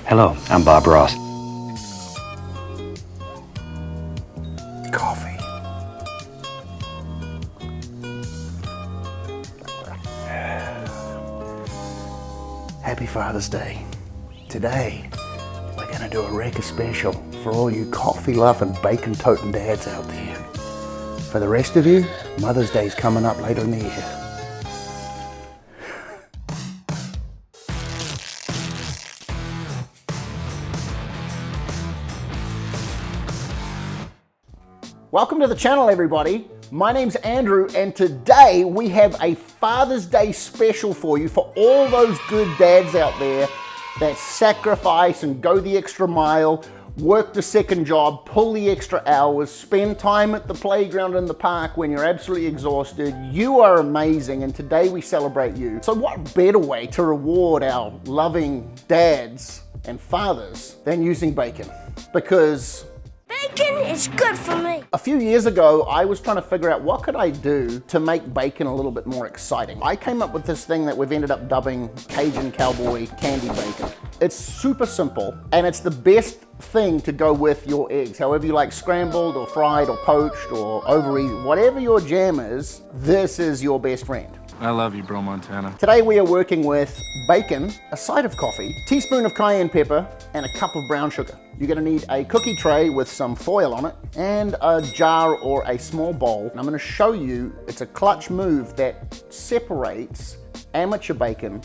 Hello, I'm Bob Ross. Coffee. Happy Father's Day. Today, we're gonna do a REKA special for all you coffee-loving, bacon-toting dads out there. For the rest of you, Mother's Day's coming up later in the year. Welcome to the channel, everybody. My name's Andrew, and today we have a Father's Day special for you for all those good dads out there that sacrifice and go the extra mile, work the second job, pull the extra hours, spend time at the playground in the park when you're absolutely exhausted. You are amazing, and today we celebrate you. So what better way to reward our loving dads and fathers than using bacon? Because bacon is good for me. a few years ago, I was trying to figure out what could I do to make bacon a little bit more exciting. I came up with this thing that we've ended up dubbing Cajun Cowboy candy bacon. It's super simple, and it's the best thing to go with your eggs. However you like scrambled or fried or poached or overeaten, whatever your jam is, this is your best friend. I love you, bro, Montana. Today we are working with bacon, a side of coffee, teaspoon of cayenne pepper, and a cup of brown sugar. You're gonna need a cookie tray with some foil on it, and a jar or a small bowl. And I'm gonna show you, it's a clutch move that separates amateur bacon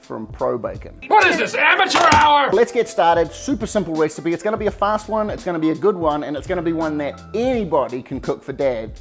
from pro bacon. What is this, amateur hour? Let's get started. Super simple recipe. It's gonna be a fast one, it's gonna be a good one, and it's gonna be one that anybody can cook for dad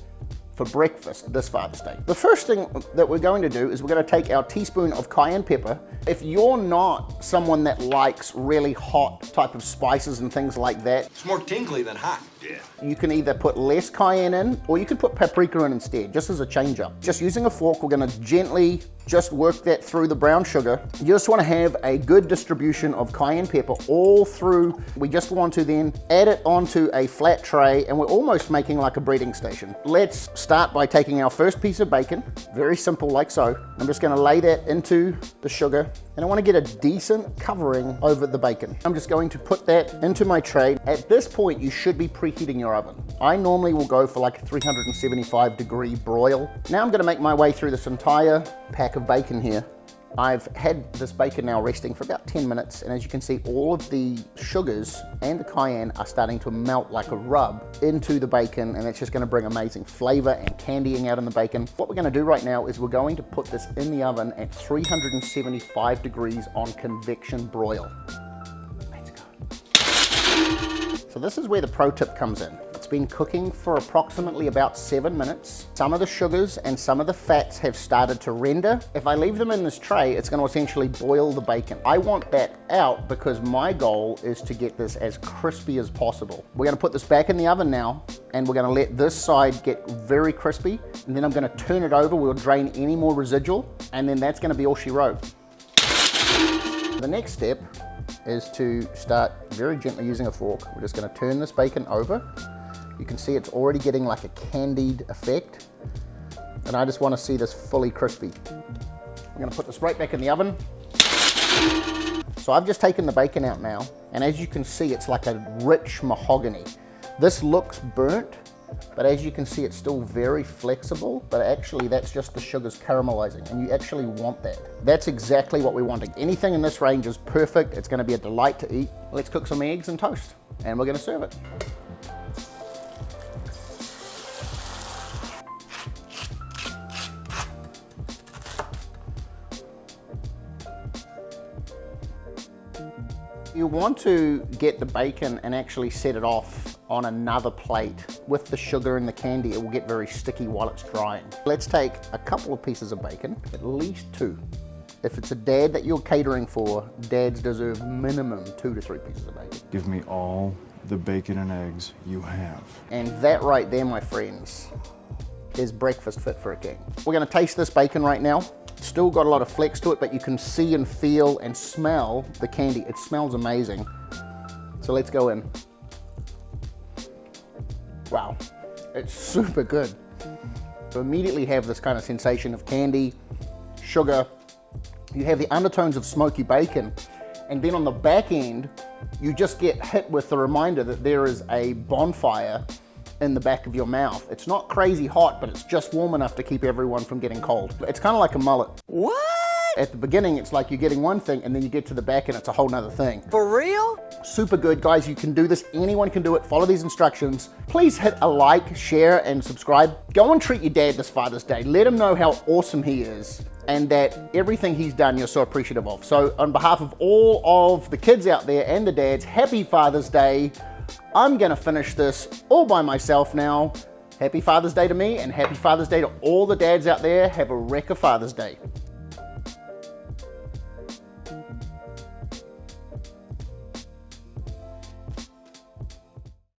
for breakfast this Father's Day. The first thing that we're going to do is we're going to take our teaspoon of cayenne pepper. If you're not someone that likes really hot type of spices and things like that, It's more tingly than hot. Yeah. you can either put less cayenne in, or you could put paprika in instead, just as a change up. Just using a fork, we're gonna gently just work that through the brown sugar. You just wanna have a good distribution of cayenne pepper all through. We just want to then add it onto a flat tray, and we're almost making like a breeding station. Let's start by taking our first piece of bacon, very simple like so. I'm just gonna lay that into the sugar, and I wanna get a decent covering over the bacon. I'm just going to put that into my tray. At this point, you should be preheating your oven. I normally will go for like a 375-degree broil. Now I'm gonna make my way through this entire pack of bacon here. I've had this bacon now resting for about 10 minutes, and as you can see, all of the sugars and the cayenne are starting to melt like a rub into the bacon, and it's just gonna bring amazing flavor and candying out in the bacon. What we're gonna do right now is we're going to put this in the oven at 375 degrees on convection broil. Let's go. So this is where the pro tip comes in. It's been cooking for approximately about 7 minutes. Some of the sugars and some of the fats have started to render. If I leave them in this tray, it's going to essentially boil the bacon. I want that out because my goal is to get this as crispy as possible. We're going to put this back in the oven now, and we're going to let this side get very crispy, and then I'm going to turn it over. We'll drain any more residual, and then that's going to be all she wrote. The next step is to start very gently using a fork. We're just going to turn this bacon over. You can see it's already getting like a candied effect, and I just want to see this fully crispy. I'm going to put this right back in the oven. So I've just taken the bacon out now, and as you can see, it's like a rich mahogany. This looks burnt, but as you can see, it's still very flexible, but actually that's just the sugars caramelizing, and you actually want that. That's exactly what we want. Anything in this range is perfect. It's going to be a delight to eat. Let's cook some eggs and toast, and we're going to serve it. You want to get the bacon and actually set it off on another plate. With the sugar and the candy, it will get very sticky while it's drying. Let's take a couple of pieces of bacon, at least 2. If it's a dad that you're catering for, dads deserve minimum 2 to 3 pieces of bacon. Give me all the bacon and eggs you have. And that right there, my friends, is breakfast fit for a king. We're gonna taste this bacon right now. Still got a lot of flex to it, but you can see and feel and smell the candy. It smells amazing. So let's go in. Wow, it's super good. So immediately have this kind of sensation of candy, sugar. You have the undertones of smoky bacon, And then on the back end, you just get hit with the reminder that there is a bonfire in the back of your mouth. It's not crazy hot, but it's just warm enough to keep everyone from getting cold. It's kind of like a mullet. What? At the beginning, it's like you're getting one thing, and then you get to the back and it's a whole nother thing. For real? Super good, guys. You can do this. Anyone can do it. Follow these instructions. Please hit a like, share, and subscribe. Go and treat your dad this Father's Day. Let him know how awesome he is and that everything he's done you're so appreciative of. So on behalf of all of the kids out there and the dads, happy Father's Day. I'm gonna finish this all by myself now. Happy Father's Day to me and happy Father's Day to all the dads out there. Have a REKA Father's Day.